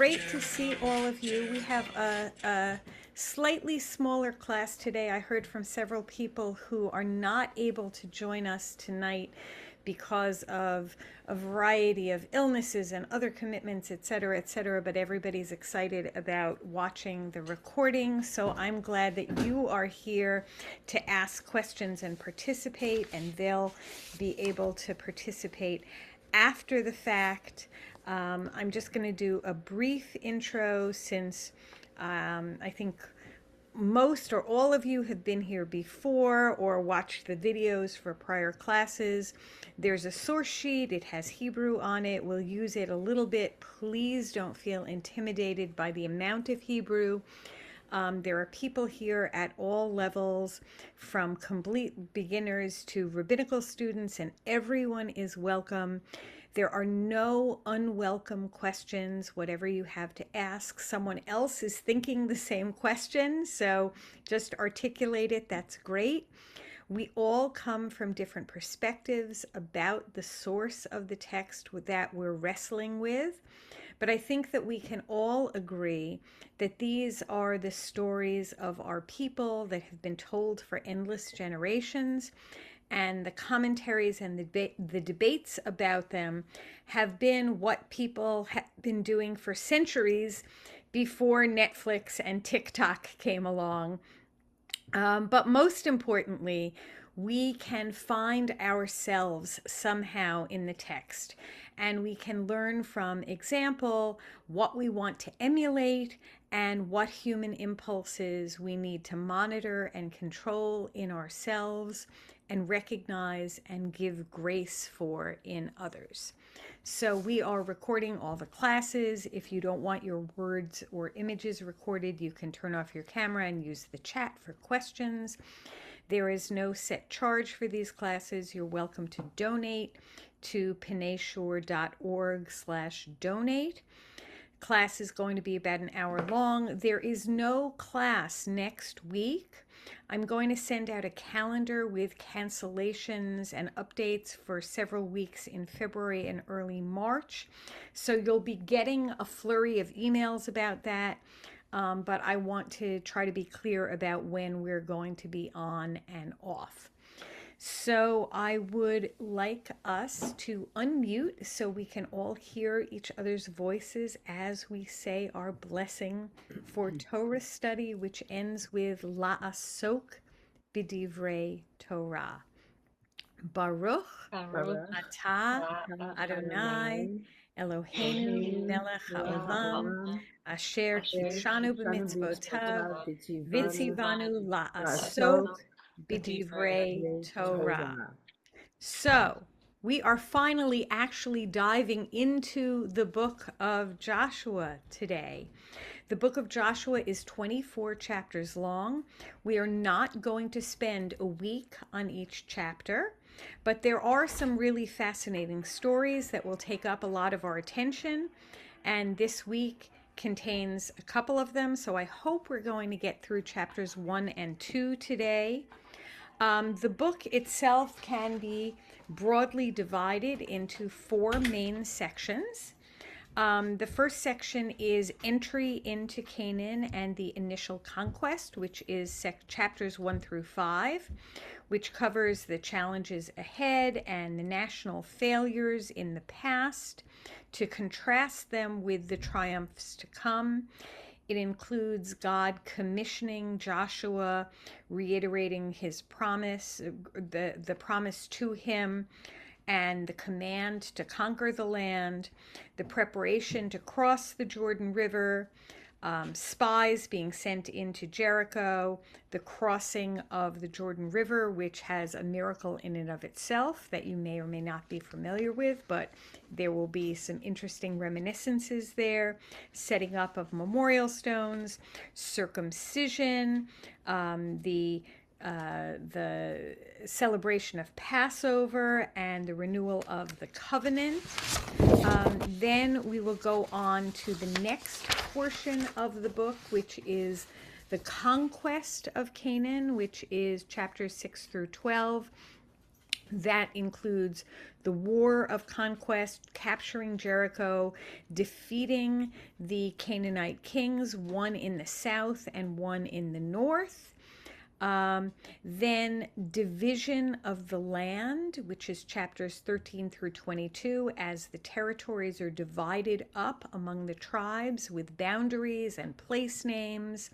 great to see all of you. We have a slightly smaller class today. I heard from several people who are not able to join us tonight because of a variety of illnesses and other commitments, et cetera, but everybody's excited about watching the recording. So I'm glad that you are here to ask questions and participate, and they'll be able to participate after the fact. I'm just going to do a brief intro since I think most or all of you have been here before or watched the videos for prior classes. There's a source sheet. It has Hebrew on it. We'll use it a little bit. Please don't feel intimidated by the amount of Hebrew. There are people here at all levels, from complete beginners to rabbinical students, and everyone is welcome. There are no unwelcome questions. Whatever you have to ask, someone else is thinking the same question, so just articulate it. That's great. We all come from different perspectives about the source of the text that we're wrestling with. But I think that we can all agree that these are the stories of our people that have been told for endless generations, and the commentaries and the debates about them have been what people have been doing for centuries before Netflix and TikTok came along. But most importantly, we can find ourselves somehow in the text, and we can learn from example what we want to emulate and what human impulses we need to monitor and control in ourselves and recognize and give grace for in others. So we are recording all the classes. If you don't want your words or images recorded, you can turn off your camera and use the chat for questions. There is no set charge for these classes. You're welcome to donate to pnashur.org/donate. Class is going to be about an hour long. There is no class next week. I'm going to send out a calendar with cancellations and updates for several weeks in February and early March. So you'll be getting a flurry of emails about that. But I want to try to be clear about when we're going to be on and off. So I would like us to unmute so we can all hear each other's voices as we say our blessing for Torah study, which ends with La'asok b'divrei Torah. Baruch atah Adonai Eloheinu melech haolam asher kidshanu b'mitzvotav v'tzivanu la'asok b'divrei Torah. So we are finally actually diving into the book of Joshua today. The book of Joshua is 24 chapters long. We are not going to spend a week on each chapter, but there are some really fascinating stories that will take up a lot of our attention, and this week contains a couple of them, so I hope we're going to get through chapters 1 and 2 today. The book itself can be broadly divided into 4 main sections. The first section is entry into Canaan and the initial conquest, which is chapters 1 through 5, which covers the challenges ahead and the national failures in the past to contrast them with the triumphs to come. It includes God commissioning Joshua, reiterating his promise, the promise to him, and the command to conquer the land, the preparation to cross the Jordan River, spies being sent into Jericho, the crossing of the Jordan River, which has a miracle in and of itself that you may or may not be familiar with, but there will be some interesting reminiscences there, setting up of memorial stones, circumcision, the celebration of Passover, and the renewal of the covenant. Then we will go on to the next portion of the book, which is the conquest of Canaan, which is chapters 6 through 12. That includes the war of conquest, capturing Jericho, defeating the Canaanite kings, one in the south and one in the north. Then division of the land, which is chapters 13 through 22, as the territories are divided up among the tribes with boundaries and place names,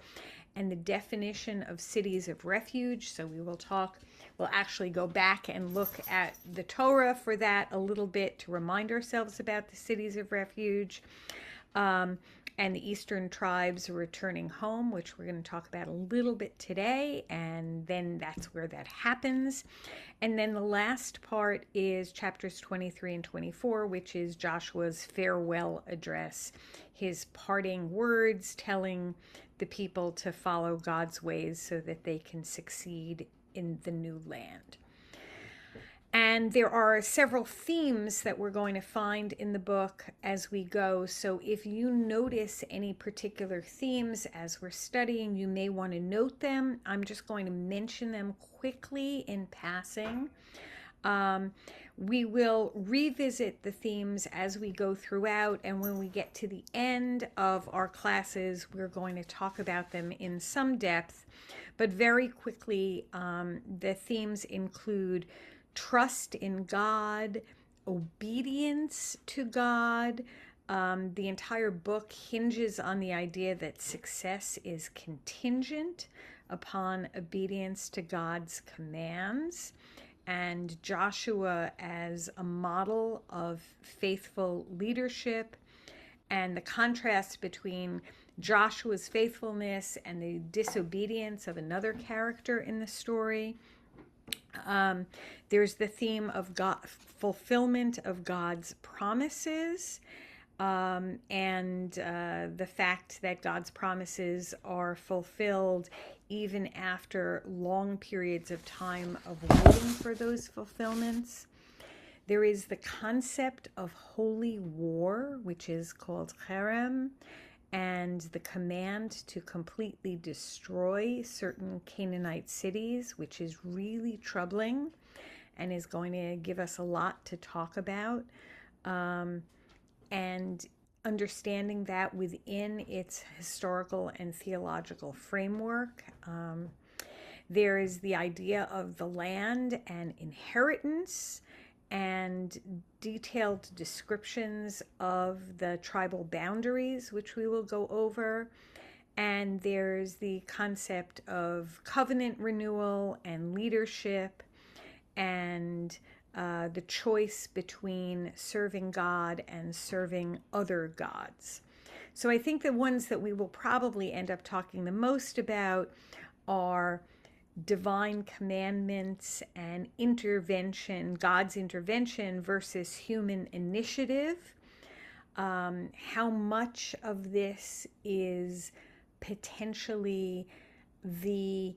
and the definition of cities of refuge. So we'll actually go back and look at the Torah for that a little bit to remind ourselves about the cities of refuge. And the eastern tribes are returning home, which we're going to talk about a little bit today, and then that's where that happens. And then the last part is chapters 23 and 24, which is Joshua's farewell address, his parting words telling the people to follow God's ways so that they can succeed in the new land. And there are several themes that we're going to find in the book as we go. So if you notice any particular themes as we're studying, you may want to note them. I'm just going to mention them quickly in passing. We will revisit the themes as we go throughout, and when we get to the end of our classes, we're going to talk about them in some depth. But very quickly, the themes include trust in God, obedience to God. The entire book hinges on the idea that success is contingent upon obedience to God's commands, and Joshua as a model of faithful leadership, and the contrast between Joshua's faithfulness and the disobedience of another character in the story. There's the theme of God, fulfillment of God's promises, and the fact that God's promises are fulfilled even after long periods of time of waiting for those fulfillments. There is the concept of holy war, which is called cherem, and the command to completely destroy certain Canaanite cities, which is really troubling and is going to give us a lot to talk about. And understanding that within its historical and theological framework. There is the idea of the land and inheritance, and detailed descriptions of the tribal boundaries, which we will go over. And there's the concept of covenant renewal and leadership, and the choice between serving God and serving other gods. So I think the ones that we will probably end up talking the most about are divine commandments and intervention, God's intervention versus human initiative. How much of this is potentially the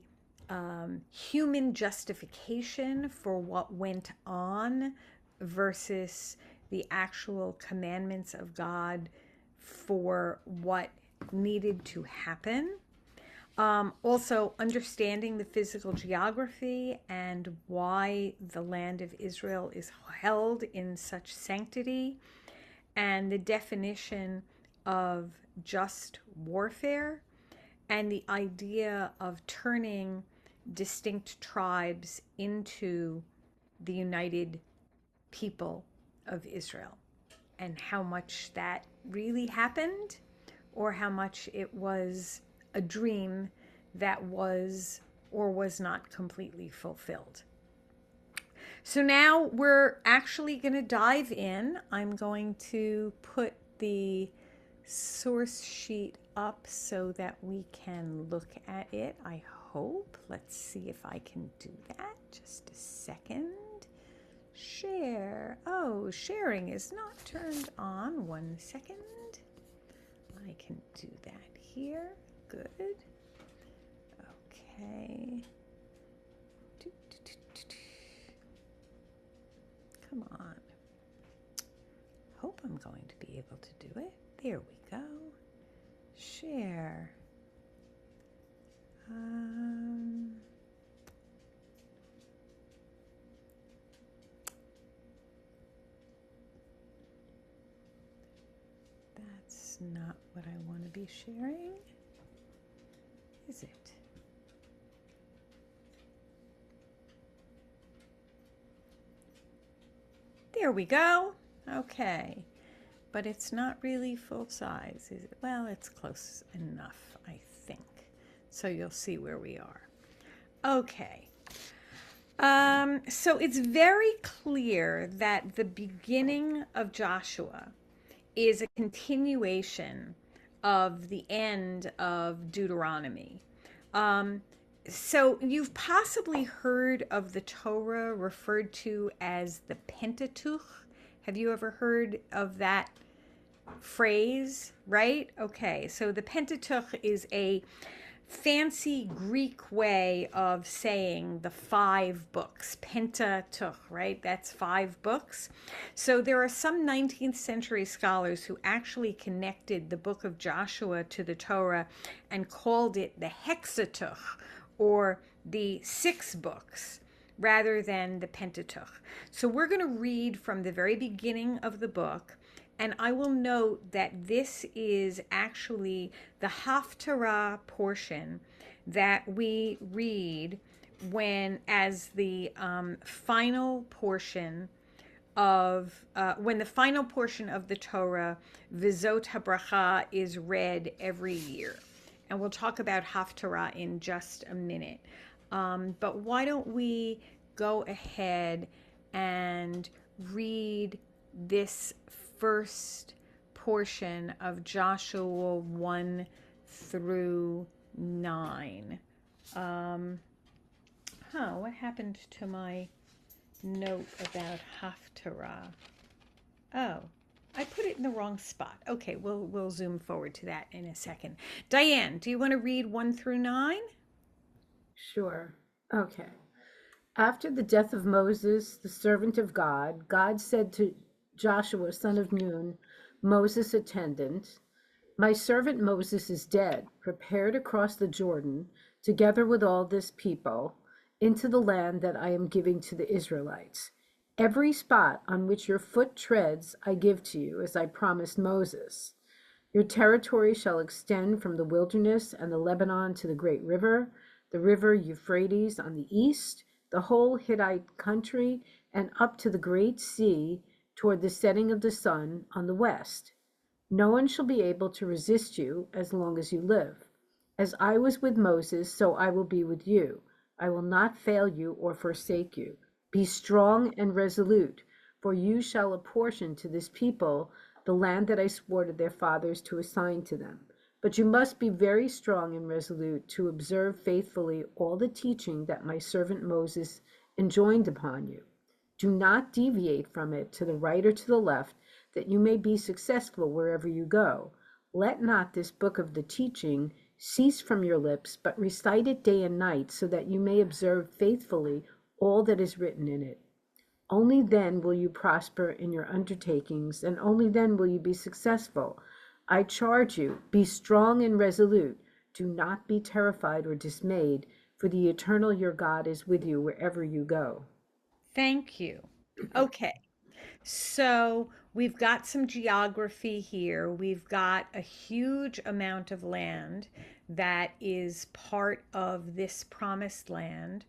human justification for what went on versus the actual commandments of God for what needed to happen. Also, understanding the physical geography and why the land of Israel is held in such sanctity, and the definition of just warfare, and the idea of turning distinct tribes into the united people of Israel, and how much that really happened, or how much it was a dream that was or was not completely fulfilled. So now we're actually going to dive in. I'm going to put the source sheet up so that we can look at it, I hope. Let's see if I can do that. Just a second. Share. Oh, sharing is not turned on. 1 second. I can do that here. Good. Okay. Come on. Hope I'm going to be able to do it. There we go. Share. not what I want to be sharing, is it? There we go. Okay. But it's not really full size, is it? Well, it's close enough, I think. So you'll see where we are. Okay. So it's very clear that the beginning of Joshua is a continuation of the end of Deuteronomy. So you've possibly heard of the Torah referred to as the Pentateuch. Have you ever heard of that phrase? Right? Okay, so the Pentateuch is a fancy Greek way of saying the 5 books. Pentateuch, right? That's 5 books. So there are some 19th century scholars who actually connected the book of Joshua to the Torah and called it the Hexateuch, or the 6 books, rather than the Pentateuch. So we're going to read from the very beginning of the book. And I will note that this is actually the Haftarah portion that we read as the final portion of when the final portion of the Torah, Vizot HaBracha, is read every year. And we'll talk about Haftarah in just a minute. But why don't we go ahead and read this first portion of Joshua 1 through 9. What happened to my note about Haftarah? Oh, I put it in the wrong spot. Okay, we'll zoom forward to that in a second. Diane, do you want to read 1 through 9? Sure. Okay. After the death of Moses, the servant of God, God said to Joshua, son of Nun, Moses' attendant, my servant Moses is dead. Prepare to cross the Jordan, together with all this people, into the land that I am giving to the Israelites. Every spot on which your foot treads, I give to you, as I promised Moses. Your territory shall extend from the wilderness and the Lebanon to the great river, the river Euphrates on the east, the whole Hittite country, and up to the great sea toward the setting of the sun on the west. No one shall be able to resist you as long as you live. As I was with Moses, so I will be with you. I will not fail you or forsake you. Be strong and resolute, for you shall apportion to this people the land that I swore to their fathers to assign to them. But you must be very strong and resolute to observe faithfully all the teaching that my servant Moses enjoined upon you. Do not deviate from it to the right or to the left, that you may be successful wherever you go. Let not this book of the teaching cease from your lips, but recite it day and night, so that you may observe faithfully all that is written in it. Only then will you prosper in your undertakings, and only then will you be successful. I charge you, be strong and resolute. Do not be terrified or dismayed, for the eternal your God is with you wherever you go. Thank you. Okay. So we've got some geography here. We've got a huge amount of land that is part of this promised land.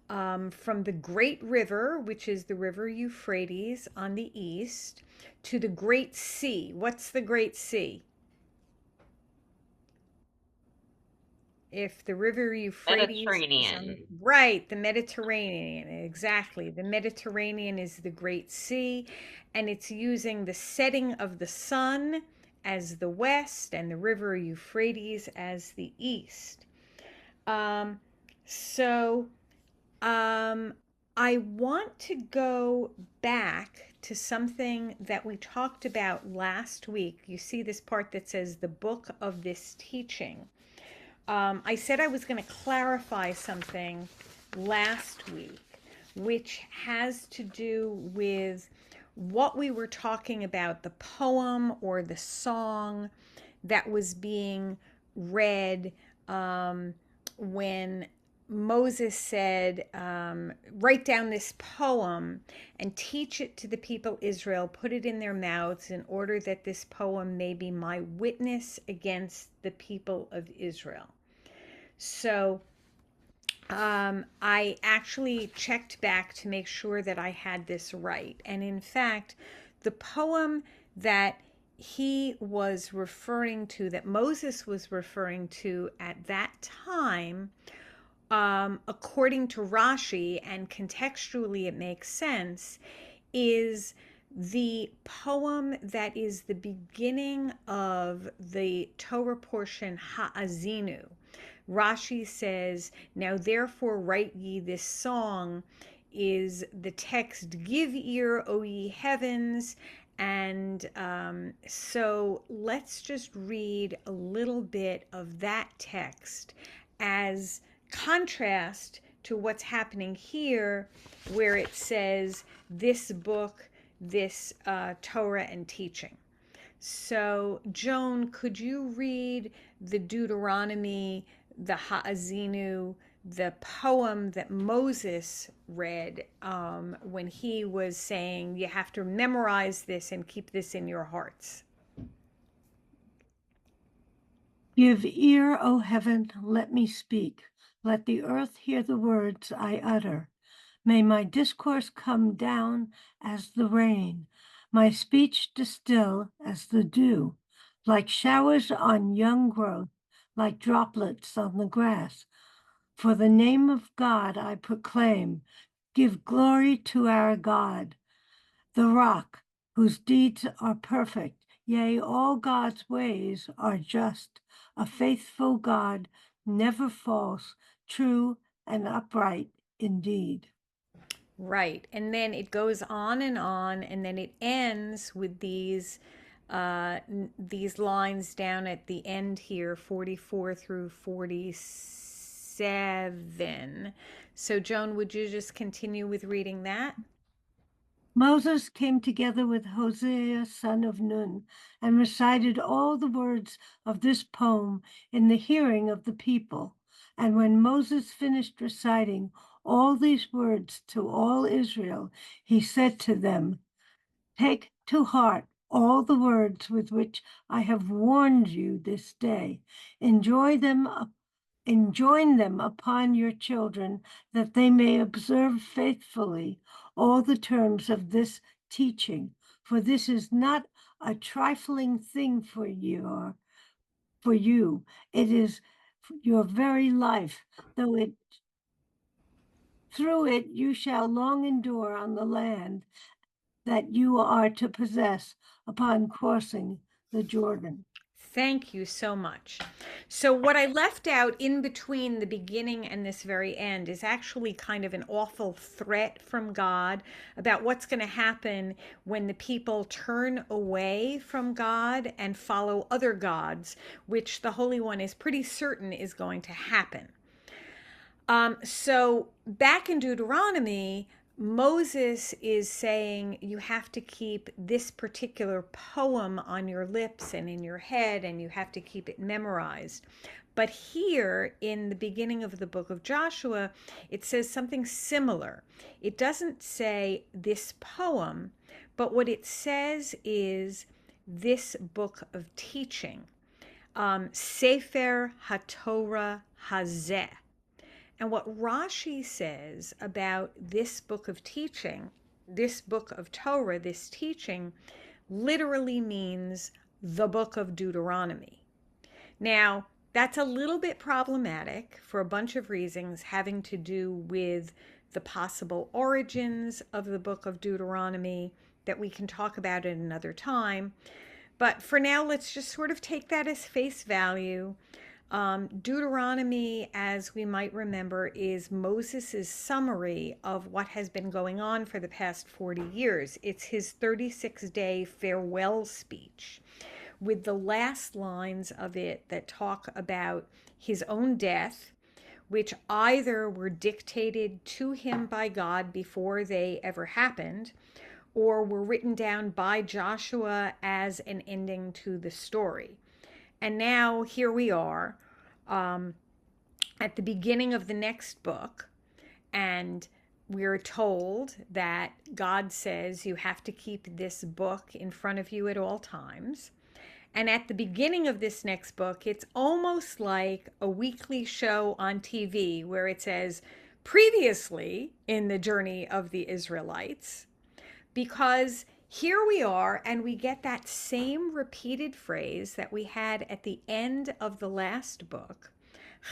From the Great River, which is the River Euphrates on the east, to the Great Sea. What's the Great Sea? If the River Euphrates is on the Mediterranean. right, the Mediterranean, exactly. The Mediterranean is the Great Sea, and it's using the setting of the sun as the west and the River Euphrates as the east. So I want to go back to something that we talked about last week. You see this part that says the book of this teaching. I said I was going to clarify something last week, which has to do with what we were talking about, the poem or the song that was being read when Moses said, write down this poem and teach it to the people Israel, put it in their mouths in order that this poem may be my witness against the people of Israel. So I actually checked back to make sure that I had this right. And in fact, the poem that he was referring to, that Moses was referring to at that time, according to Rashi, and contextually it makes sense, is the poem that is the beginning of the Torah portion Ha'azinu. Rashi says, now therefore write ye this song, is the text, give ear, O ye heavens. And so let's just read a little bit of that text as contrast to what's happening here, where it says, this book, this Torah and teaching. So, Joan, could you read the Deuteronomy, the Ha'azinu, the poem that Moses read when he was saying, you have to memorize this and keep this in your hearts? Give ear, O heaven, let me speak. Let the earth hear the words I utter. May my discourse come down as the rain, my speech distill as the dew, like showers on young growth, like droplets on the grass. For the name of God I proclaim, give glory to our God, the rock, whose deeds are perfect. Yea, all God's ways are just, a faithful God, never false, true and upright indeed. Right. And then it goes on, and then it ends with these lines down at the end here, 44 through 47. So, Joan, would you just continue with reading that? Moses came together with Hosea, son of Nun, and recited all the words of this poem in the hearing of the people. And when Moses finished reciting all these words to all Israel, he said to them, take to heart all the words with which I have warned you this day. Enjoy them enjoin them upon your children, that they may observe faithfully all the terms of this teaching. For this is not a trifling thing for you. It is your very life, through it you shall long endure on the land that you are to possess upon crossing the Jordan. Thank you so much. So, what I left out in between the beginning and this very end is actually kind of an awful threat from God about what's going to happen when the people turn away from God and follow other gods, which the Holy One is pretty certain is going to happen. So, back in Deuteronomy, Moses is saying you have to keep this particular poem on your lips and in your head, and you have to keep it memorized. But here in the beginning of the book of Joshua, it says something similar. It doesn't say this poem, but what it says is this book of teaching. Sefer HaTorah Hazeh. And what Rashi says about this book of teaching, this book of Torah, this teaching, literally means the book of Deuteronomy. Now, that's a little bit problematic for a bunch of reasons having to do with the possible origins of the book of Deuteronomy that we can talk about at another time. But for now, let's just sort of take that as face value. Deuteronomy, as we might remember, is Moses' summary of what has been going on for the past 40 years. It's his 36-day farewell speech, with the last lines of it that talk about his own death, which either were dictated to him by God before they ever happened, or were written down by Joshua as an ending to the story. And now here we are, at the beginning of the next book, and we're told that God says you have to keep this book in front of you at all times. And at the beginning of this next book, it's almost like a weekly show on TV where it says, previously in the journey of the Israelites, because here we are, and we get that same repeated phrase that we had at the end of the last book,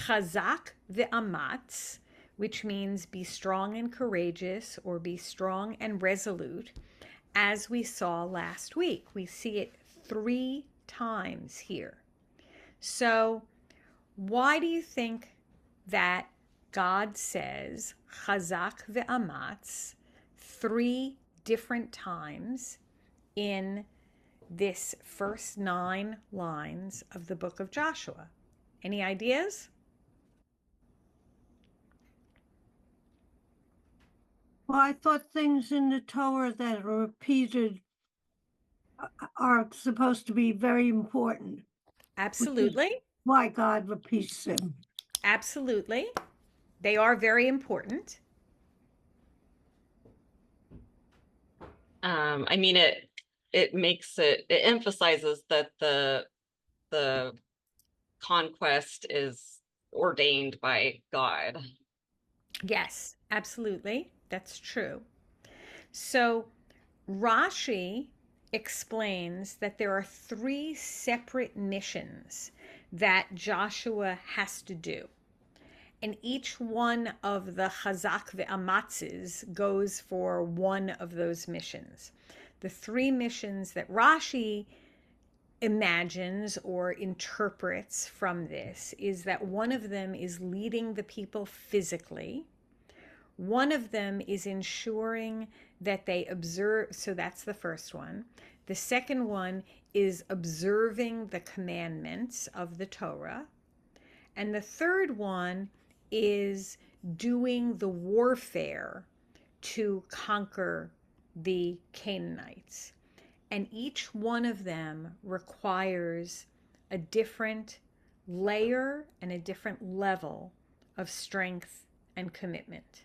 Chazak ve'amatz, which means be strong and courageous, or be strong and resolute, as we saw last week. We see it 3 times here. So, why do you think that God says Chazak ve'amatz 3 different times in this first 9 lines of the book of Joshua? Any ideas? Well, I thought things in the Torah that are repeated are supposed to be very important, which is Absolutely. why God repeats them. Absolutely. They are very important. I mean, it emphasizes that the conquest is ordained by God. Yes, absolutely. That's true. So Rashi explains that there are 3 separate missions that Joshua has to do. And each one of the Chazak ve'amatzes goes for one of those missions. The 3 missions that Rashi imagines or interprets from this is that one of them is leading the people physically. One of them is ensuring that they observe, so that's the first one. The second one is observing the commandments of the Torah. And the third one is doing the warfare to conquer the Canaanites. And each one of them requires a different layer and a different level of strength and commitment.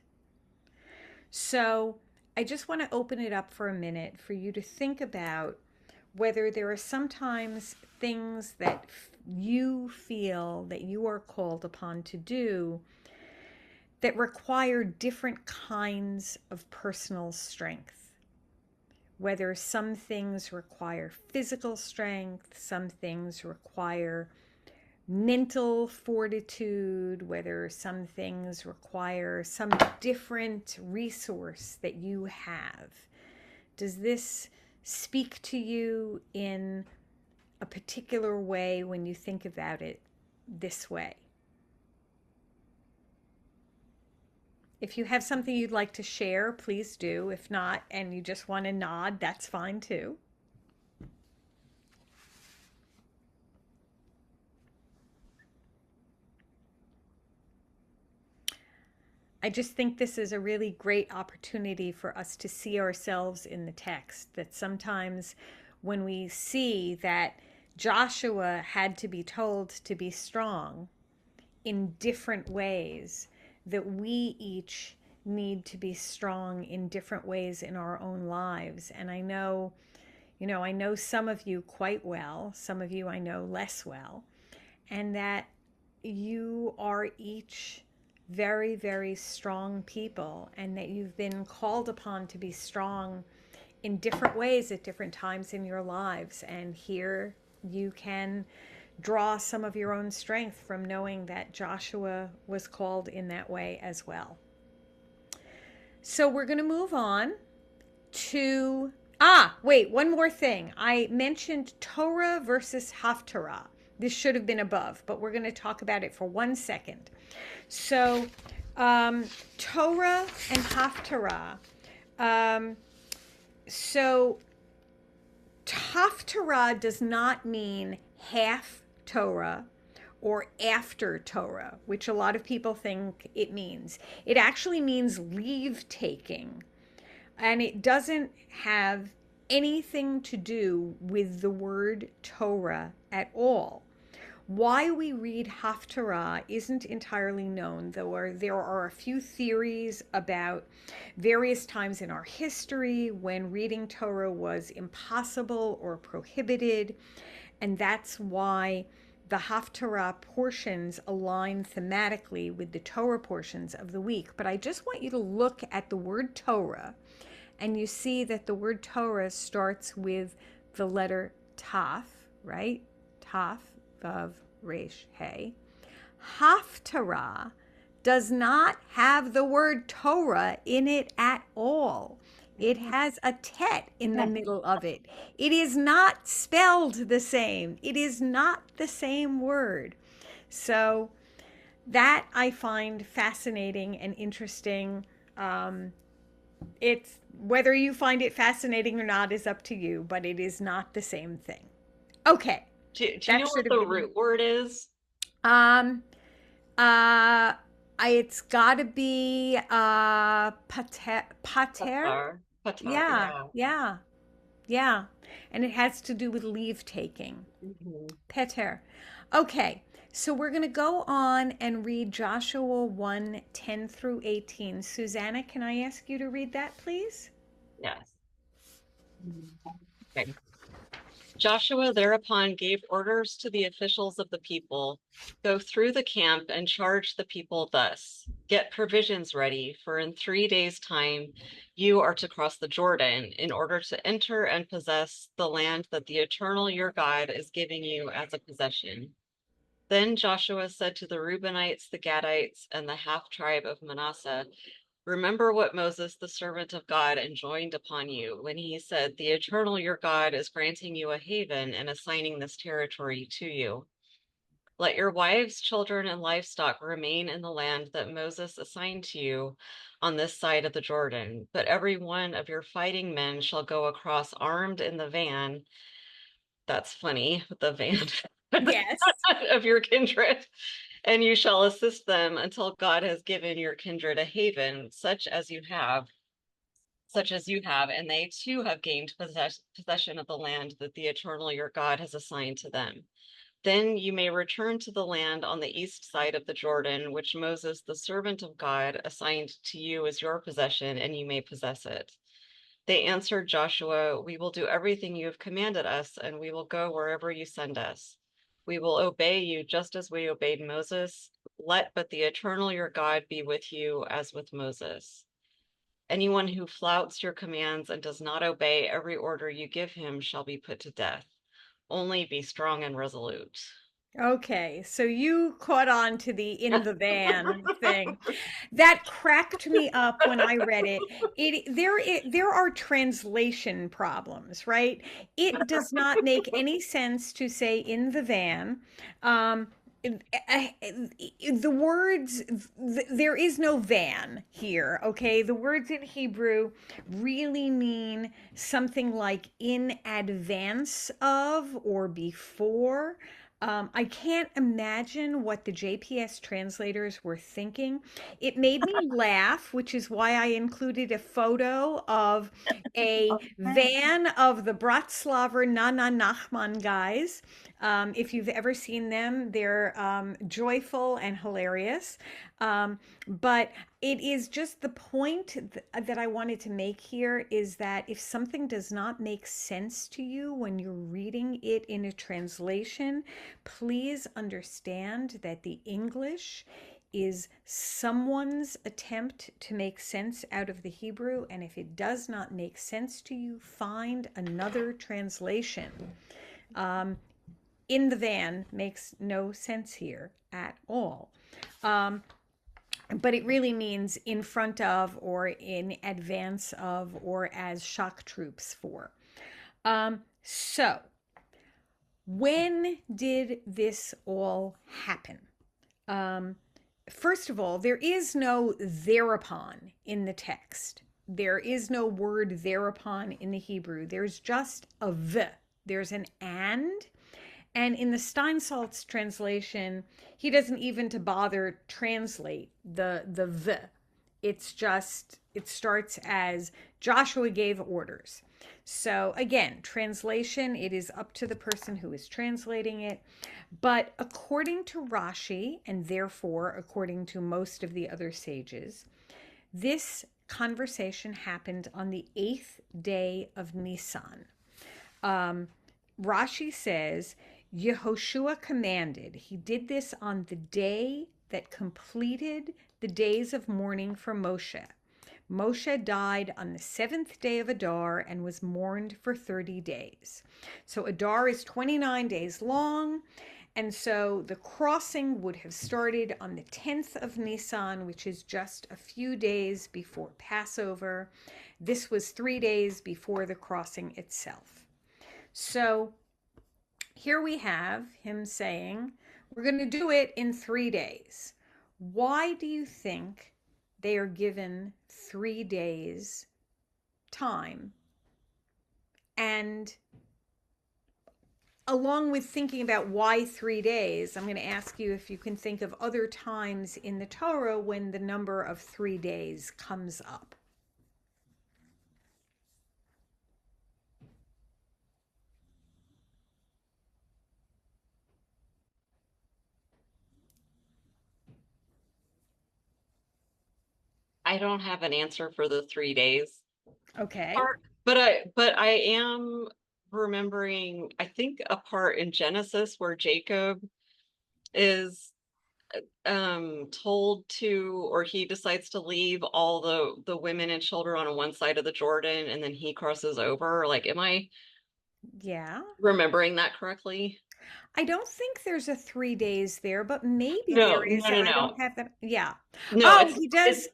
So I just want to open it up for a minute for you to think about whether there are sometimes things that you feel that you are called upon to do that require different kinds of personal strength. Whether some things require physical strength, some things require mental fortitude, whether some things require some different resource that you have. Does this speak to you in a particular way when you think about it this way? If you have something you'd like to share, please do. If not, and you just want to nod, that's fine too. I just think this is a really great opportunity for us to see ourselves in the text. That sometimes when we see that Joshua had to be told to be strong in different ways, that we each need to be strong in different ways in our own lives. And I know some of you quite well, some of you I know less well, and that you are each very, very strong people, and that you've been called upon to be strong in different ways at different times in your lives. And here you can draw some of your own strength from knowing that Joshua was called in that way as well. So we're going to move on to, wait, one more thing. I mentioned Torah versus Haftarah. This should have been above, but we're going to talk about it for 1 second. So, Torah and Haftarah. So, Haftarah does not mean half Torah or after Torah, which a lot of people think it means. It actually means leave taking, and it doesn't have anything to do with the word Torah at all. Why we read Haftarah isn't entirely known, though there are a few theories about various times in our history when reading Torah was impossible or prohibited, and that's why the Haftarah portions align thematically with the Torah portions of the week. But I just want you to look at the word Torah, and you see that the word Torah starts with the letter Taf, right? Taf, Vav, Resh, He. Haftarah does not have the word Torah in it at all. It has a tet in the middle of it. It is not spelled the same. It is not the same word. So that I find fascinating and interesting. It's whether you find it fascinating or not is up to you, but it is not the same thing. Okay, Do you that know should what have the been. root word is? Um, it's got to be pater. Patar. Patar, Yeah, yeah. yeah, yeah, and it has to do with leave taking. Mhm. Pater. Okay, so we're going to go on and read Joshua 1:10 through 18. Susanna, can I ask you to read that, please? Yes. Okay. Joshua thereupon gave orders to the officials of the people, go through the camp and charge the people thus. Get provisions ready, for in 3 days' time you are to cross the Jordan in order to enter and possess the land that the Eternal your God is giving you as a possession. Then Joshua said to the Reubenites, the Gadites, and the half tribe of Manasseh, remember what Moses, the servant of God, enjoined upon you when he said, the Eternal your God is granting you a haven and assigning this territory to you. Let your wives, children, and livestock remain in the land that Moses assigned to you on this side of the Jordan. But every one of your fighting men shall go across armed in the van. That's funny, the van Yes. of your kindred. And you shall assist them until God has given your kindred a haven, such as you have, and they too have gained possession of the land that the Eternal your God has assigned to them. Then you may return to the land on the east side of the Jordan, which Moses, the servant of God, assigned to you as your possession, and you may possess it. They answered Joshua, we will do everything you have commanded us, and we will go wherever you send us. We will obey you just as we obeyed Moses. Let but the Eternal your God be with you as with Moses. Anyone who flouts your commands and does not obey every order you give him shall be put to death. Only be strong and resolute. Okay, so you caught on to the in the van thing. That cracked me up when I read it. There are translation problems, right? It does not make any sense to say in the van. Um, the words, there is no van here, okay? The words in Hebrew really mean something like in advance of or before. I can't imagine what the JPS translators were thinking. It made me laugh, which is why I included a photo of a van of the Bratslaver Nana Nachman guys. If you've ever seen them, they're joyful and hilarious. But it is just the point that I wanted to make here is that if something does not make sense to you when you're reading it in a translation, please understand that the English is someone's attempt to make sense out of the Hebrew. And if it does not make sense to you, find another translation. In the van makes no sense here at all. But it really means in front of or in advance of or as shock troops for. So, when did this all happen? First of all, there is no thereupon in the text. There is no word thereupon in the Hebrew. There's just a v. There's an and. And in the Steinsaltz translation, he doesn't even to bother translate the v. It's just, it starts as Joshua gave orders. So again, translation, it is up to the person who is translating it. But according to Rashi, and therefore according to most of the other sages, this conversation happened on the 8th day of Nisan. Rashi says, Yehoshua commanded. He did this on the day that completed the days of mourning for Moshe. Moshe died on the 7th day of Adar and was mourned for 30 days. So Adar is 29 days long. And so the crossing would have started on the 10th of Nisan, which is just a few days before Passover. This was 3 days before the crossing itself. So here we have him saying, we're going to do it in 3 days. Why do you think they are given 3 days time? And along with thinking about why 3 days, I'm going to ask you if you can think of other times in the Torah when the number of 3 days comes up. I don't have an answer for the 3 days Okay. part, but I am remembering, I think, a part in Genesis where Jacob is told to, or he decides to leave all the women and children on one side of the Jordan, and then he crosses over. Like, am I Yeah. remembering that correctly? I don't think there's a 3 days there, but maybe No, there is, no, no, and I no. don't have that. Yeah. No, Oh, he it's does.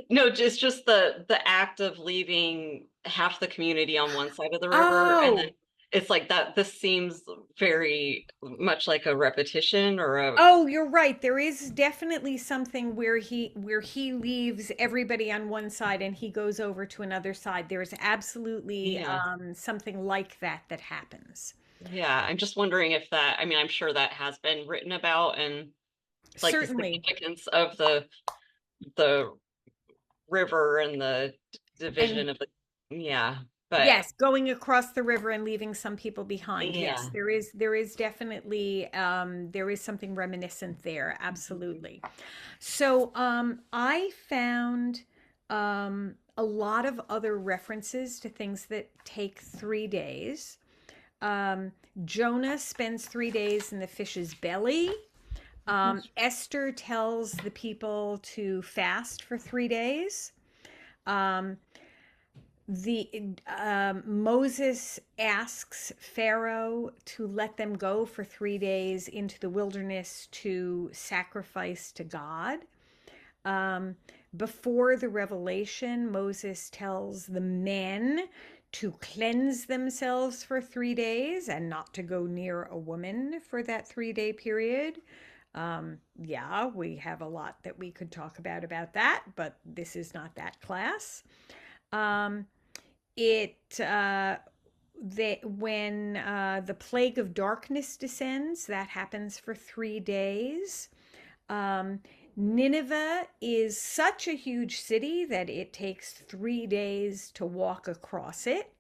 no, it's just the act of leaving half the community on one side of the river, and then Oh, it's like that. This seems very much like a repetition or a, oh, you're right. There is definitely something where he leaves everybody on one side and he goes over to another side. There is absolutely yeah, something like that that happens. yeah. I'm just wondering if that, I mean, I'm sure that has been written about, and like the Certainly. significance of the river and the And division of the, yeah, but yes, going across the river and leaving some people behind. Yes, yeah. there is definitely there is something reminiscent there. Absolutely. So I found a lot of other references to things that take 3 days. Um, Jonah spends 3 days in the fish's belly. Esther tells the people to fast for 3 days. Um, the Moses asks Pharaoh to let them go for 3 days into the wilderness to sacrifice to God. Um, Before the revelation, Moses tells the men to cleanse themselves for 3 days and not to go near a woman for that 3 day period. Yeah, we have a lot that we could talk about that, but this is not that class. Um, it when the plague of darkness descends, that happens for 3 days. Um, Nineveh is such a huge city that it takes 3 days to walk across it.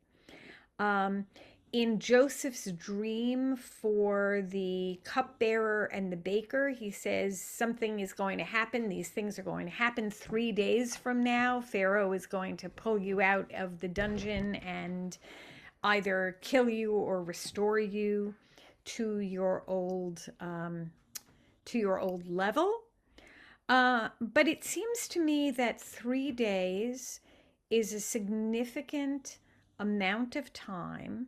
Um, in Joseph's dream for the cupbearer and the baker, he says something is going to happen. These things are going to happen 3 days from now. Pharaoh is going to pull you out of the dungeon and either kill you or restore you to your old level. But it seems to me that 3 days is a significant amount of time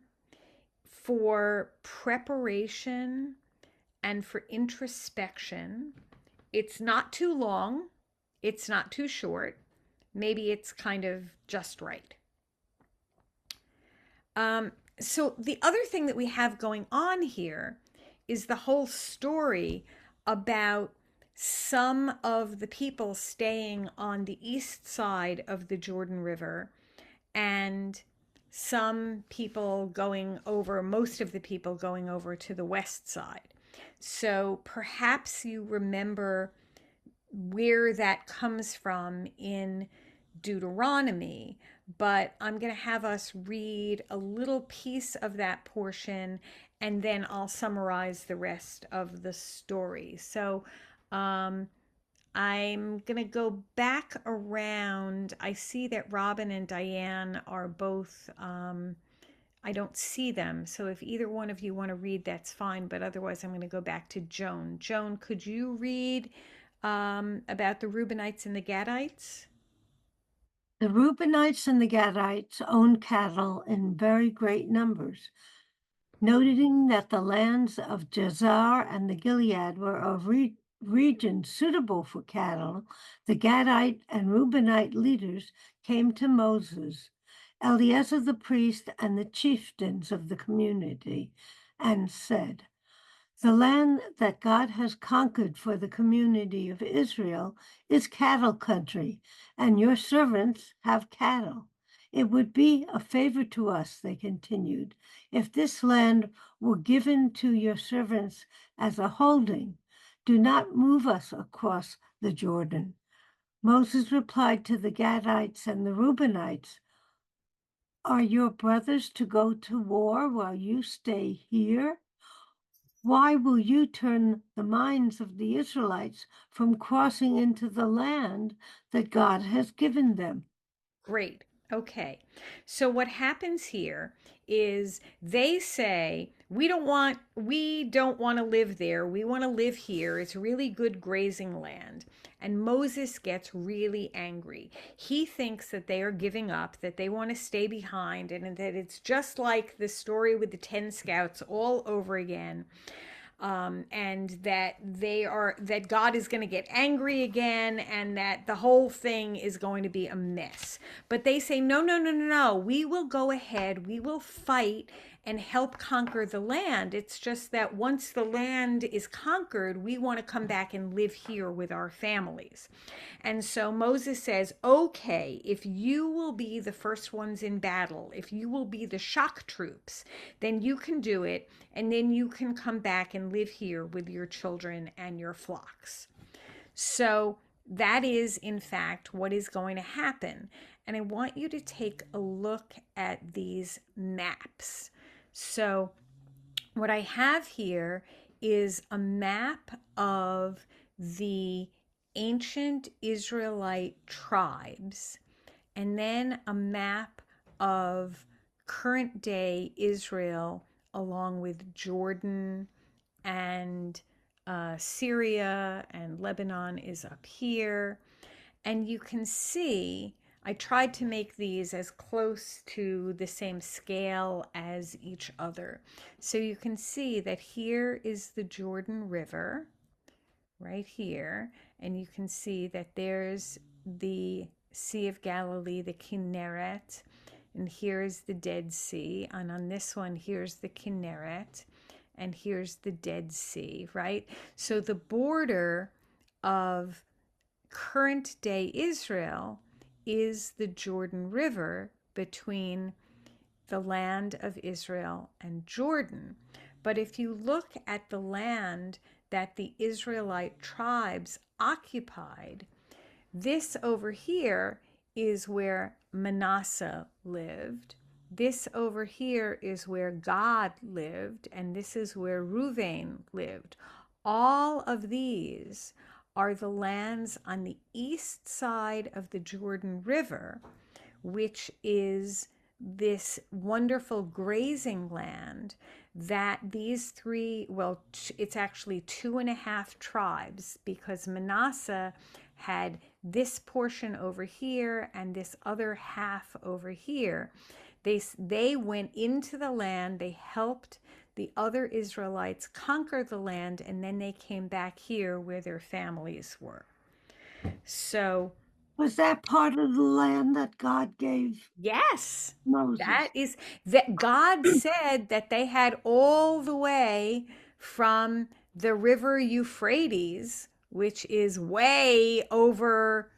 for preparation and for introspection. It's not too long, it's not too short. Maybe it's kind of just right. So, the other thing that we have going on here is the whole story about some of the people staying on the east side of the Jordan River and some people going over, most of the people going over to the west side. So perhaps you remember where that comes from in Deuteronomy, but I'm going to have us read a little piece of that portion and then I'll summarize the rest of the story. So, um, I'm going to go back around. I see that Robin and Diane are both, I don't see them. So if either one of you want to read, that's fine. But otherwise, I'm going to go back to Joan. Joan, could you read about the Reubenites and the Gadites? The Reubenites and the Gadites owned cattle in very great numbers. Noting that the lands of Jazer and the Gilead were of regions suitable for cattle, the Gadite and Reubenite leaders came to Moses, Eleazar the priest, and the chieftains of the community, and said, "The land that God has conquered for the community of Israel is cattle country, and your servants have cattle. It would be a favor to us," they continued, "if this land were given to your servants as a holding. Do not move us across the Jordan." Moses replied to the Gadites and the Reubenites, "Are your brothers to go to war while you stay here? Why will you turn the minds of the Israelites from crossing into the land that God has given them?" Great. Okay. So what happens here is they say, we don't want to live there. We want to live here. It's really good grazing land. And Moses gets really angry. He thinks that they are giving up, that they want to stay behind, and that it's just like the story with the 10 scouts all over again. And that God is going to get angry again, and that the whole thing is going to be a mess. But they say, no, no, no, no, no. We will go ahead. We will fight and help conquer the land. It's just that once the land is conquered, we want to come back and live here with our families. And so Moses says, okay, if you will be the first ones in battle, if you will be the shock troops, then you can do it. And then you can come back and live here with your children and your flocks. So that is, in fact, what is going to happen. And I want you to take a look at these maps. So what I have here is a map of the ancient Israelite tribes, and then a map of current day Israel along with Jordan and Syria, and Lebanon is up here. And you can see I tried to make these as close to the same scale as each other. So you can see that here is the Jordan River, right here. And you can see that there's the Sea of Galilee, the Kinneret, and here's the Dead Sea. And on this one, here's the Kinneret, and here's the Dead Sea, right? So the border of current day Israel is the Jordan River between the land of Israel and Jordan. But if you look at the land that the Israelite tribes occupied, this over here is where Manasseh lived. This over here is where Gad lived, and this is where Reuven lived. All of these are the lands on the east side of the Jordan River, which is this wonderful grazing land that these three, well, it's actually 2.5 tribes, because Manasseh had this portion over here and this other half over here. They went into the land, they helped the other Israelites conquer the land, and then they came back here where their families were. So, Was that part of the land that God gave yes, Moses? that God said that they had all the way from the river Euphrates, which is way over,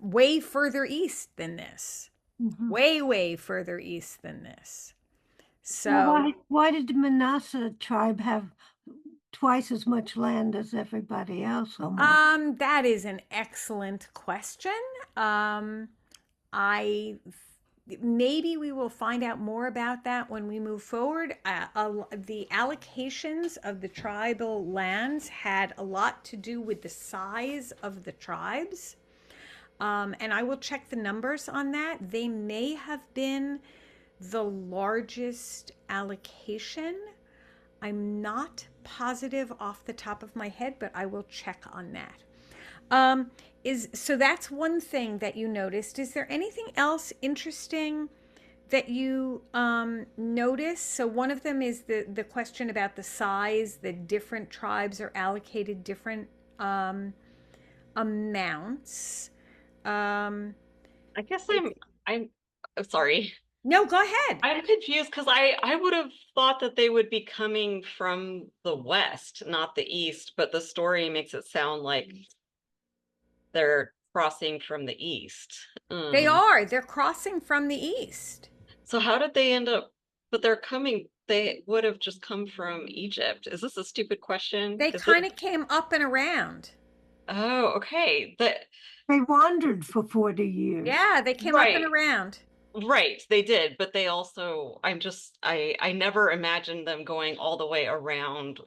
way further east than this. Mhm. Way further east than this. Well, So why did the Manasseh tribe have twice as much land as everybody else almost? That is an excellent question. Um, I maybe we will find out more about that when we move forward. The allocations of the tribal lands had a lot to do with the size of the tribes. And I will check the numbers on that. They may have been the largest allocation. I'm not positive off the top of my head, but I will check on that. Is so that's one thing that you noticed. Is there anything else interesting that you noticed? So one of them is the question about the size. The different tribes are allocated different amounts. I guess It, I'm sorry. no, go ahead. I'm confused because I would have thought that they would be coming from the west, not the east, but the story makes it sound like they're crossing from the east. They are. They're crossing from the east. So how did they end up, but they're coming, they would have just come from Egypt. Is this a stupid question? They Is it? kind of came up and around. Oh, okay. They wandered for 40 years. Yeah, they came up and Right. around. Right, they did, but they also, I never imagined them going all the way around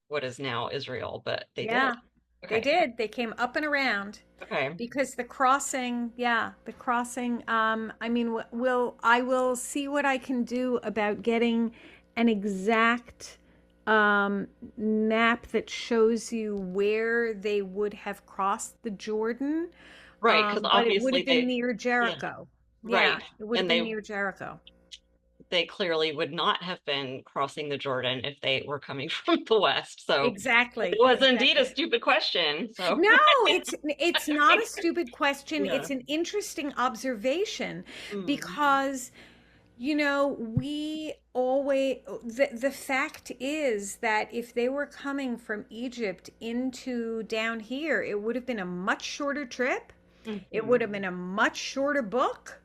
what is now Israel, but they Yeah, did. they Okay. did. They came up and around Okay. because the crossing, yeah, the crossing. I mean, I will see what I can do about getting an exact map that shows you where they would have crossed the Jordan. Right, because But it would obviously have been they, near yeah, Jericho. Yeah, right. it would have And been near Jericho. they clearly would not have been crossing the Jordan if they were coming from the west. So it Exactly, was indeed a exactly. stupid question. So No, it's not a stupid question. yeah. It's an interesting observation Mm, because we always the fact is that if they were coming from Egypt into down here, it would have been a much shorter trip. It would have mhm. been a much shorter book.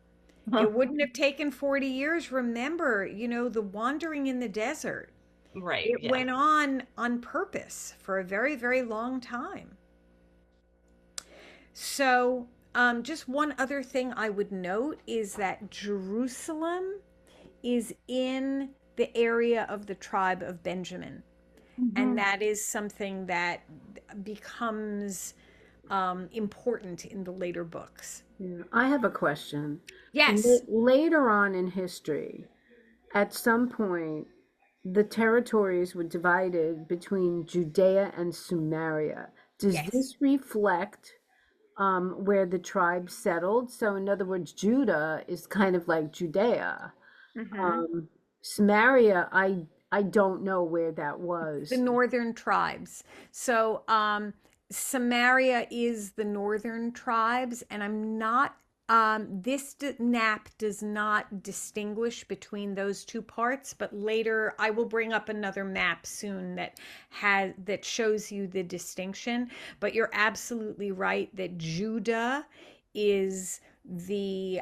It wouldn't have taken 40 years. Remember, the wandering in the desert. Right, It yeah. went on purpose for a very, very long time. So, just one other thing I would note is that Jerusalem is in the area of the tribe of Benjamin. And Mhm. that is something that becomes important in the later books. Yeah. I have a question. Yes. Later on in history, at some point, the territories were divided between Judea and Samaria. Does Yes. this reflect where the tribes settled? So, in other words, Judah is kind of like Judea. Hmm. Um, Samaria, I don't know where that The was. northern tribes. So, Samaria is the northern tribes, and I'm not. This map does not distinguish between those two parts, but later I will bring up another map soon that shows you the distinction. But you're absolutely right that Judah is the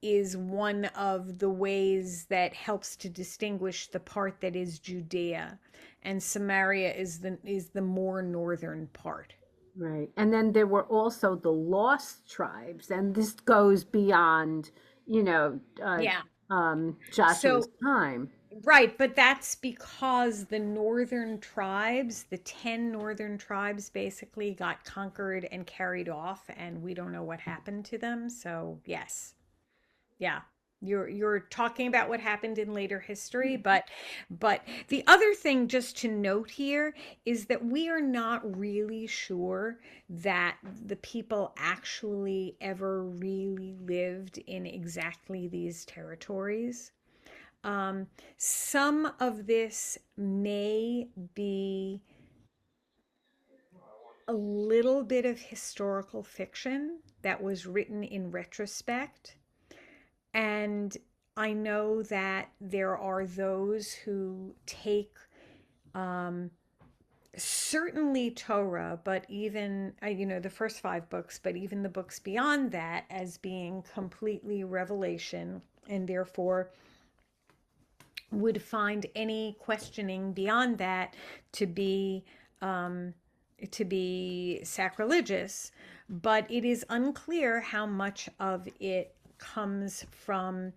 is one of the ways that helps to distinguish the part that is Judea, and Samaria is the more northern part. Right. And then there were also the lost tribes, and this goes beyond, you know, uh, Yeah. Joshua's So time. right, but that's because the northern tribes, the 10 northern tribes basically got conquered and carried off, and we don't know what happened to them. So, yes. Yeah. You're talking about what happened in later history, but the other thing just to note here is that we are not really sure that the people actually ever really lived in exactly these territories. Some of this may be a little bit of historical fiction that was written in retrospect. And I know that there are those who take certainly Torah, but even, the first five books, but even the books beyond that as being completely revelation, and therefore would find any questioning beyond that to be um, to be sacrilegious, but it is unclear how much of it comes from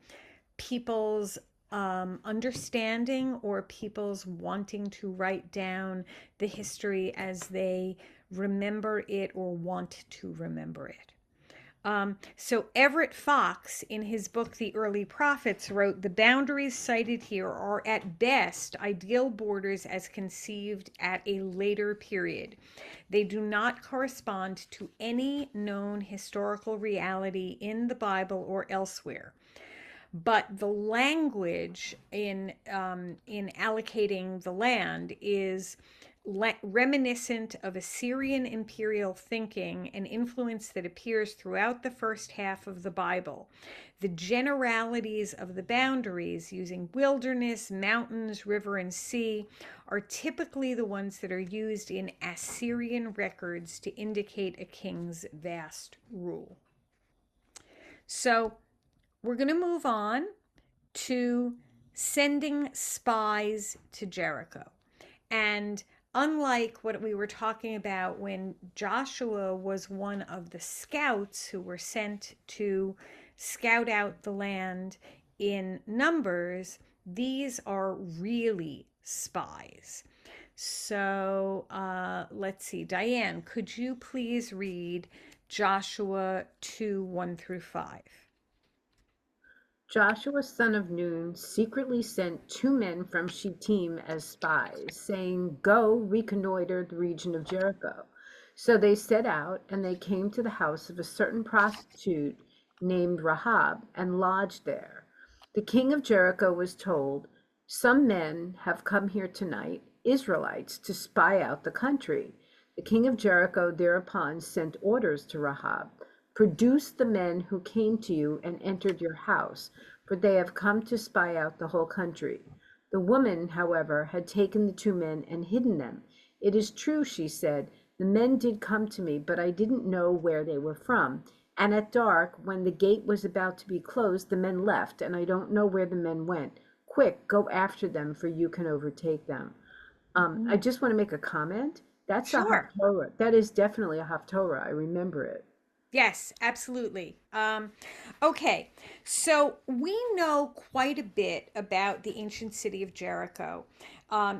people's understanding or people's wanting to write down the history as they remember it or want to remember it. So Everett Fox, in his book The Early Prophets, wrote, "The boundaries cited here are at best ideal borders as conceived at a later period. They do not correspond to any known historical reality in the Bible or elsewhere. But the language in allocating the land is reminiscent of Assyrian imperial thinking, an influence that appears throughout the first half of the Bible. The generalities of the boundaries, using wilderness, mountains, river, and sea, are typically the ones that are used in Assyrian records to indicate a king's vast rule." So we're going to move on to sending spies to Jericho. And unlike what we were talking about when Joshua was one of the scouts who were sent to scout out the land in Numbers, these are really spies. So let's see. Diane, could you please read Joshua 2 1 through 5? Joshua son of Nun secretly sent 2 men from Shittim as spies, saying, "Go reconnoiter the region of Jericho." So they set out, and they came to the house of a certain prostitute named Rahab, and lodged there. The king of Jericho was told, "Some men have come here tonight, Israelites, to spy out the country." The king of Jericho thereupon sent orders to Rahab, "Produce the men who came to you and entered your house, for they have come to spy out the whole country." The woman, however, had taken the 2 men and hidden them. "It is true," she said, "the men did come to me, but I didn't know where they were from. And at dark, when the gate was about to be closed, the men left, and I don't know where the men went. Quick, go after them, for you can overtake them." I just want to make a comment. That's a Sure. Haftorah. That is definitely a Haftorah. I remember it. Yes, absolutely. Okay, so we know quite a bit about the ancient city of Jericho.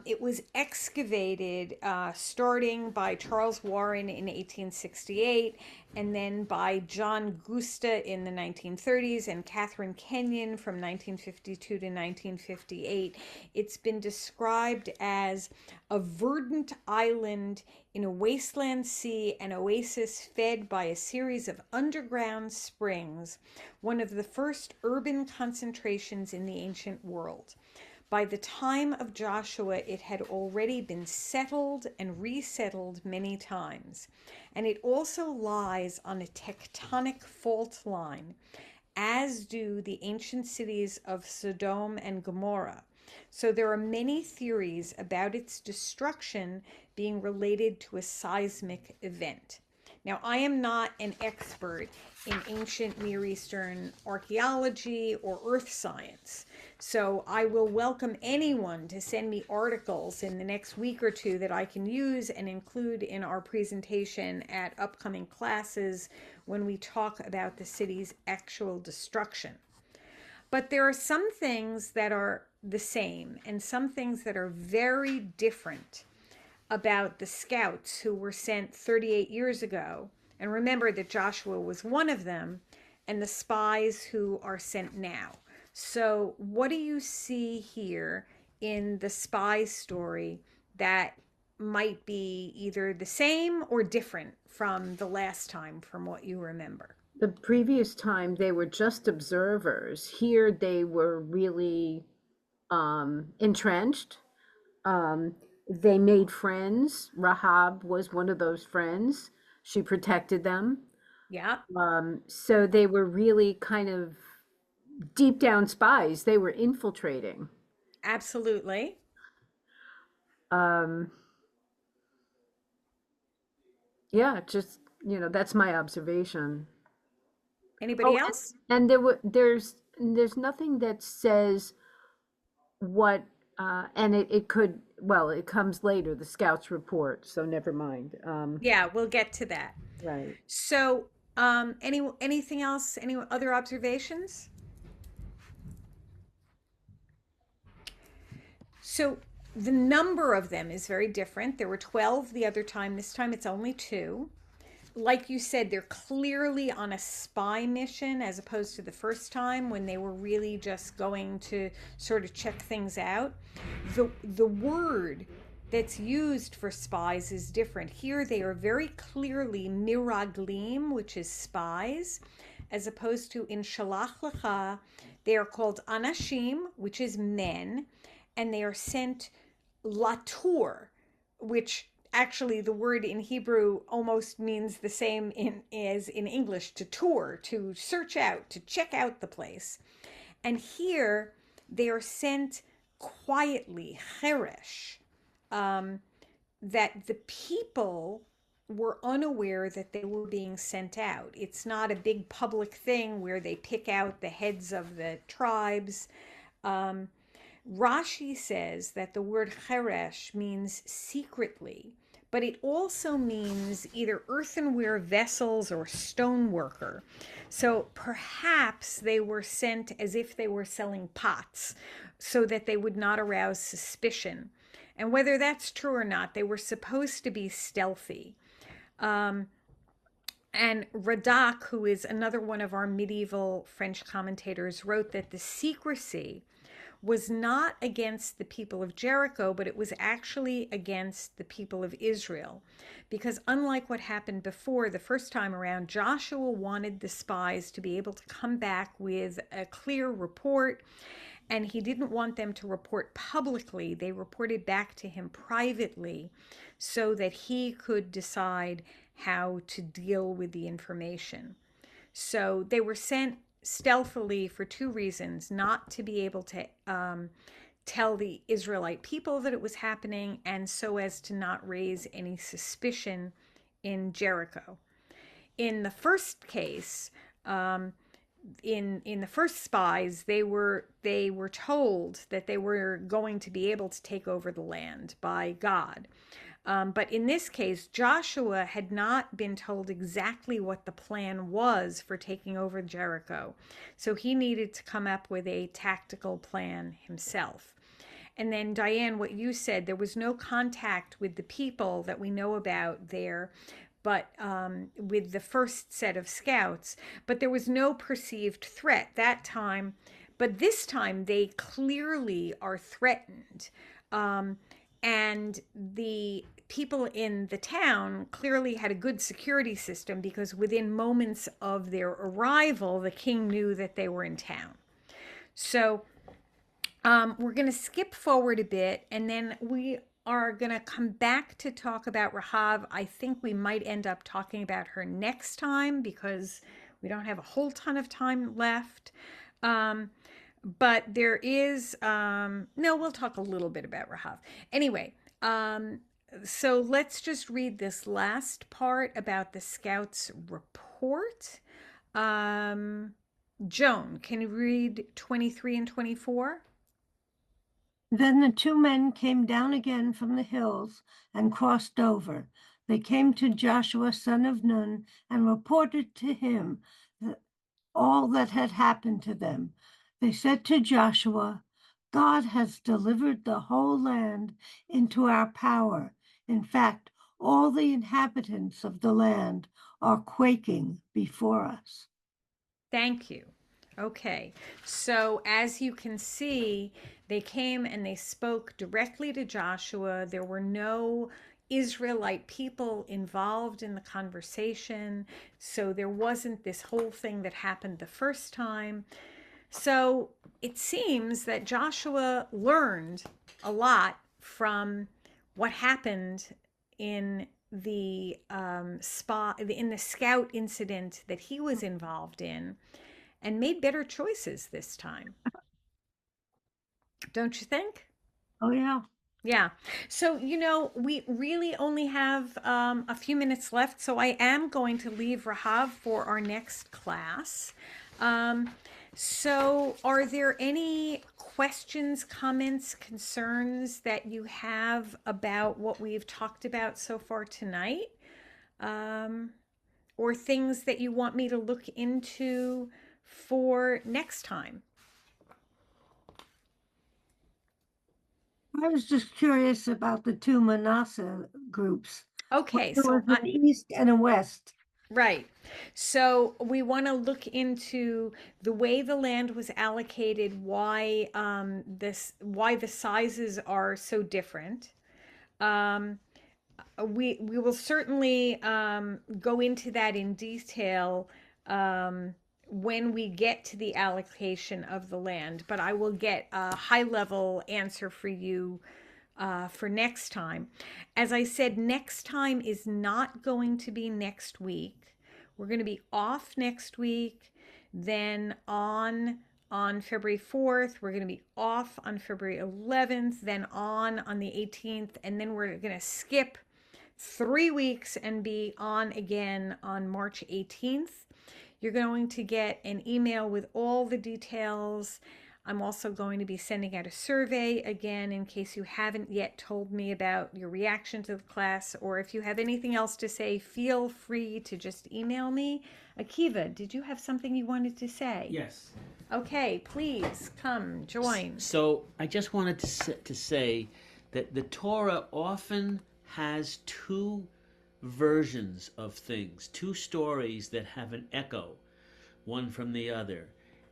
It was excavated starting by Charles Warren in 1868, and then by John Gusta in the 1930s, and Catherine Kenyon from 1952 to 1958. It's been described as a verdant island in a wasteland sea, an oasis fed by a series of underground springs, one of the first urban concentrations in the ancient world. By the time of Joshua, it had already been settled and resettled many times, and it also lies on a tectonic fault line, as do the ancient cities of Sodom and Gomorrah. So there are many theories about its destruction being related to a seismic event. Now, I am not an expert in ancient Near Eastern archaeology or earth science, so I will welcome anyone to send me articles in the next week or two that I can use and include in our presentation at upcoming classes when we talk about the city's actual destruction. But there are some things that are the same and some things that are very different about the scouts who were sent 38 years ago. And remember that Joshua was one of them, and the spies who are sent now. So, what do you see here in the spy story that might be either the same or different from the last time, from what you remember? The previous time they were just observers. Here they were really entrenched. They made friends. Rahab was one of those friends. She protected them. Yeah, So they were really kind of deep down spies. They were infiltrating. absolutely. Um, yeah, just, that's my observation. Anybody Oh, else? and there's nothing that says what, and it could, well, it comes later, the scouts report, so never mind. Yeah, we'll get to that. Right. So, anything else? Any other observations? So the number of them is very different. There were 12 the other time. This time it's only two. Like you said, they're clearly on a spy mission as opposed to the first time when they were really just going to sort of check things out. The word that's used for spies is different. Here they are very clearly miraglim, which is spies, as opposed to in shalach lecha, they are called anashim, which is men, and they are sent latur, which actually the word in Hebrew almost means the same as in English, to tour, to search out, to check out the place. And here they are sent quietly, cheresh, that the people were unaware that they were being sent out. It's not a big public thing where they pick out the heads of the tribes. Um, Rashi says that the word cheresh means secretly, but it also means either earthenware vessels or stoneworker. So perhaps they were sent as if they were selling pots so that they would not arouse suspicion. And whether that's true or not, they were supposed to be stealthy. Um, and Radak, who is another one of our medieval French commentators, wrote that the secrecy was not against the people of Jericho, but it was actually against the people of Israel. Because unlike what happened before, the first time around, Joshua wanted the spies to be able to come back with a clear report, and he didn't want them to report publicly. They reported back to him privately so that he could decide how to deal with the information. So they were sent stealthily for two reasons: not to be able to tell the Israelite people that it was happening, and so as to not raise any suspicion in Jericho. In the first case, in the first spies, they were told that they were going to be able to take over the land by God. But in this case, Joshua had not been told exactly what the plan was for taking over Jericho. So he needed to come up with a tactical plan himself. And then, Diane, what you said, there was no contact with the people that we know about there, but with the first set of scouts, but there was no perceived threat that time. But this time, they clearly are threatened. And the people in the town clearly had a good security system because within moments of their arrival, the king knew that they were in town. So we're going to skip forward a bit, and then we are going to come back to talk about Rahav. I think we might end up talking about her next time because we don't have a whole ton of time left. But there is, no, we'll talk a little bit about Rahav. Anyway, so let's just read this last part about the scouts' report. Joan, can you read 23 and 24? Then the two men came down again from the hills and crossed over. They came to Joshua, son of Nun, and reported to him all that had happened to them. They said to Joshua, God has delivered the whole land into our power. In fact, all the inhabitants of the land are quaking before us. Thank you. Okay, so as you can see, they came and they spoke directly to Joshua. There were no Israelite people involved in the conversation, so there wasn't this whole thing that happened the first time. So it seems that Joshua learned a lot from what happened in the in the scout incident that he was involved in, and made better choices this time. Don't you think? Oh, yeah. Yeah. So, we really only have a few minutes left. So I am going to leave Rahav for our next class. Um, so, are there any questions, comments, concerns that you have about what we've talked about so far tonight? Um, or things that you want me to look into for next time? I was just curious about the two Manasseh groups. Okay, There was an east and a west. right. So we want to look into the way the land was allocated, why the sizes are so different. Um, we will certainly go into that in detail when we get to the allocation of the land, but I will get a high level answer for you for next time. As I said, next time is not going to be next week. We're going to be off next week. Then on February 4th, we're going to be off on February 11th, then on the 18th, and then we're going to skip 3 weeks and be on again on March 18th. You're going to get an email with all the details. I'm also going to be sending out a survey again in case you haven't yet told me about your reaction to the class, or if you have anything else to say, feel free to just email me. Akiva, did you have something you wanted to say? Yes. Okay, please come join. So I just wanted to say that the Torah often has two versions of things, two stories that have an echo, one from the other.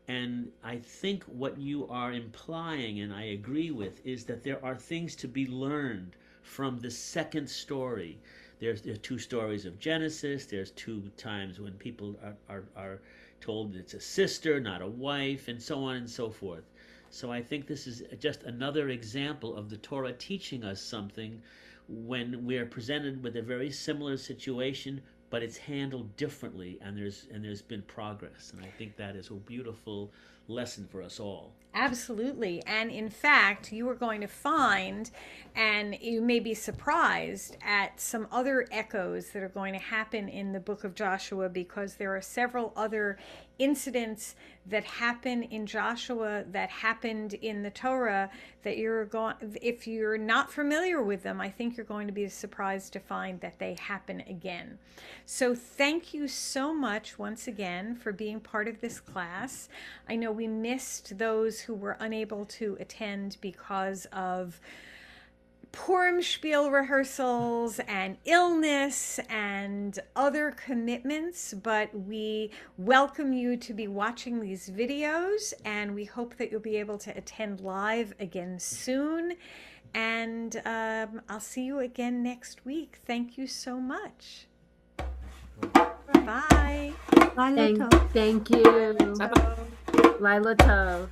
And I think what you are implying, and I agree with, is that there are things to be learned from the second story. There's two stories of Genesis. There's two times when people are told it's a sister, not a wife, and so on and so forth. So I think this is just another example of the Torah teaching us something when we are presented with a very similar situation, but it's handled differently, and there's been progress. And I think that is a beautiful lesson for us all. Absolutely. And in fact, you are going to find, and you may be surprised at some other echoes that are going to happen in the book of Joshua, because there are several other incidents that happen in Joshua that happened in the Torah that you're going, if you're not familiar with them, I think you're going to be surprised to find that they happen again. So thank you so much once again for being part of this class. I know we missed those who were unable to attend because of Purim spiel rehearsals and illness and other commitments, but we welcome you to be watching these videos, and we hope that you'll be able to attend live again soon. And I'll see you again next week. Thank you so much. Bye. Thank you. Lila Tov.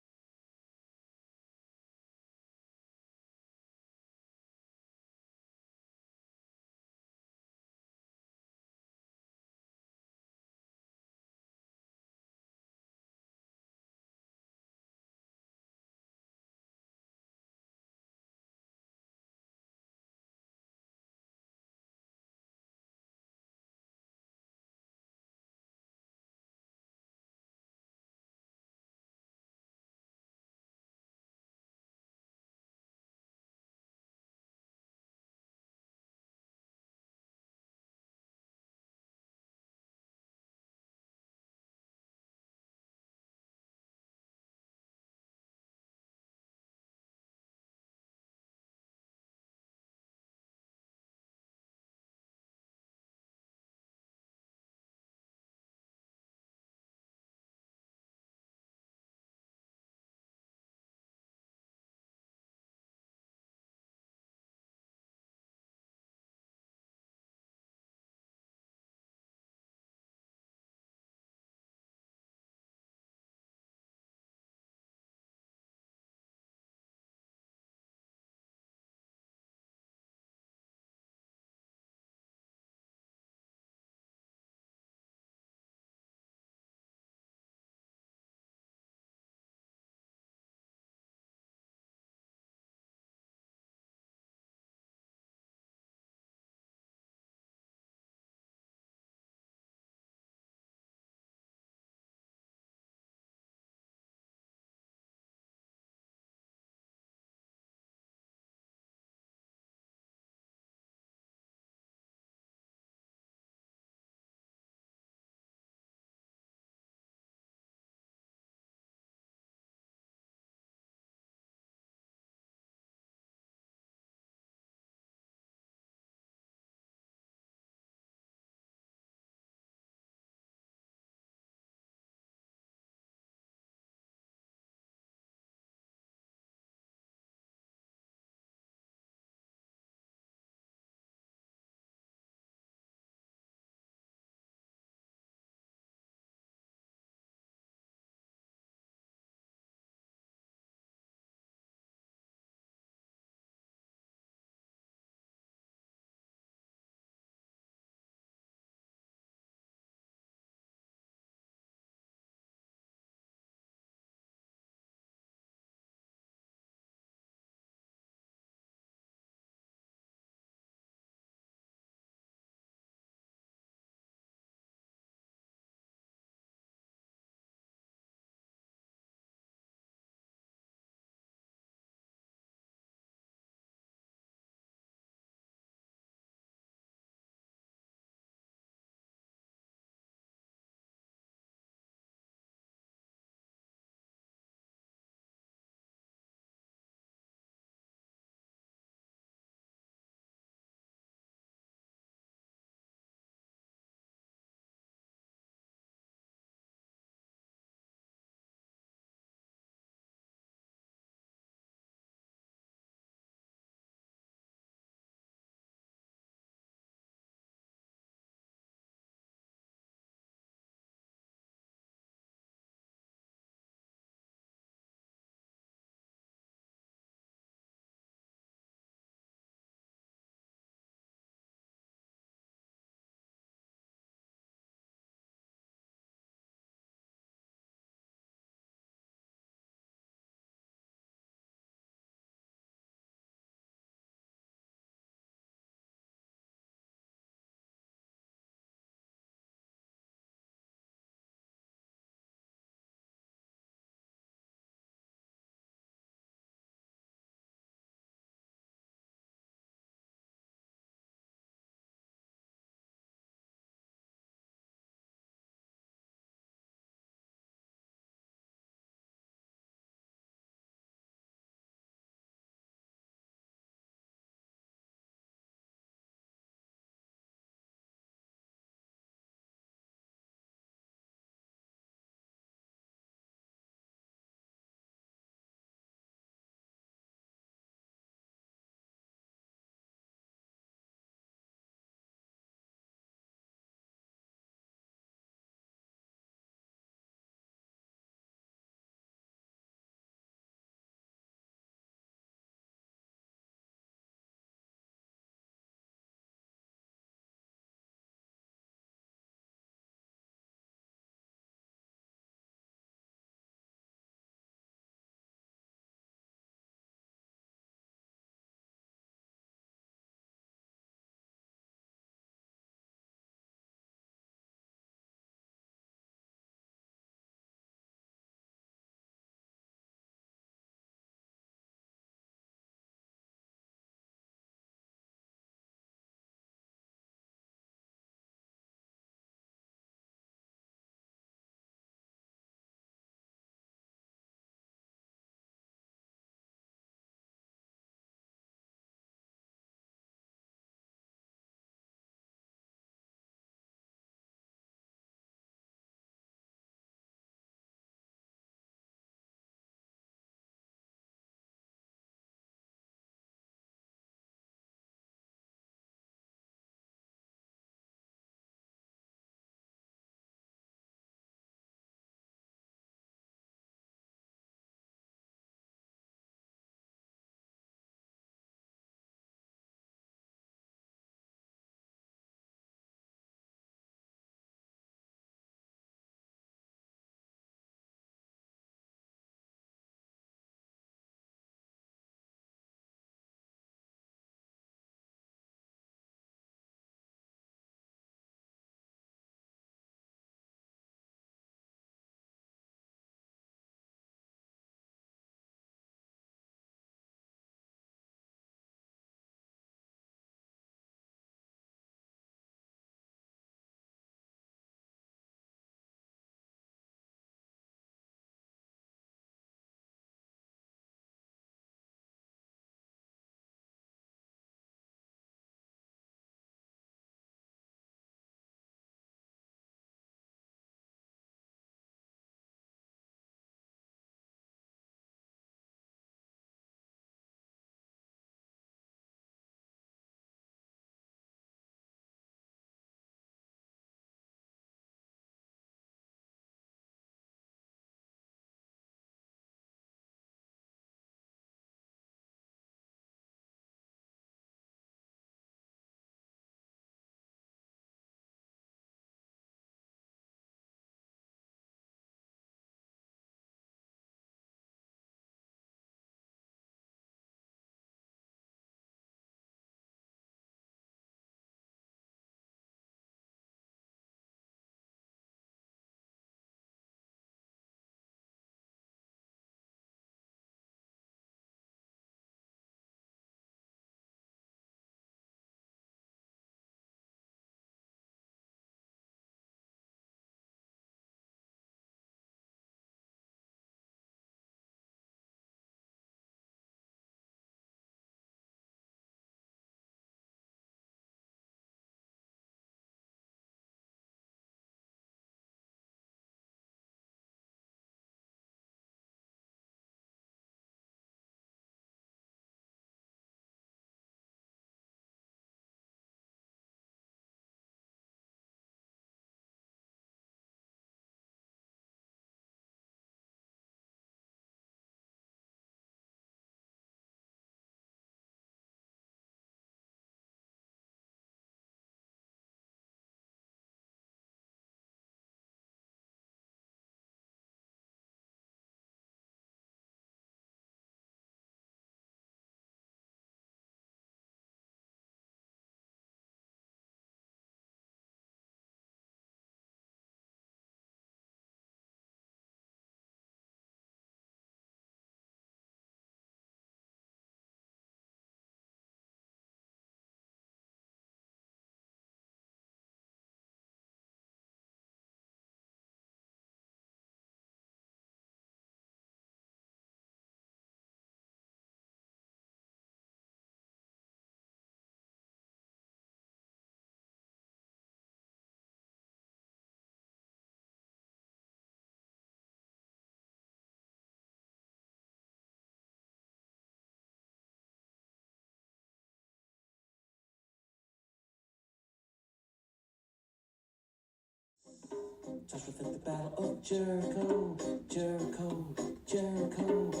Joshua fought the battle of Jericho, Jericho, Jericho.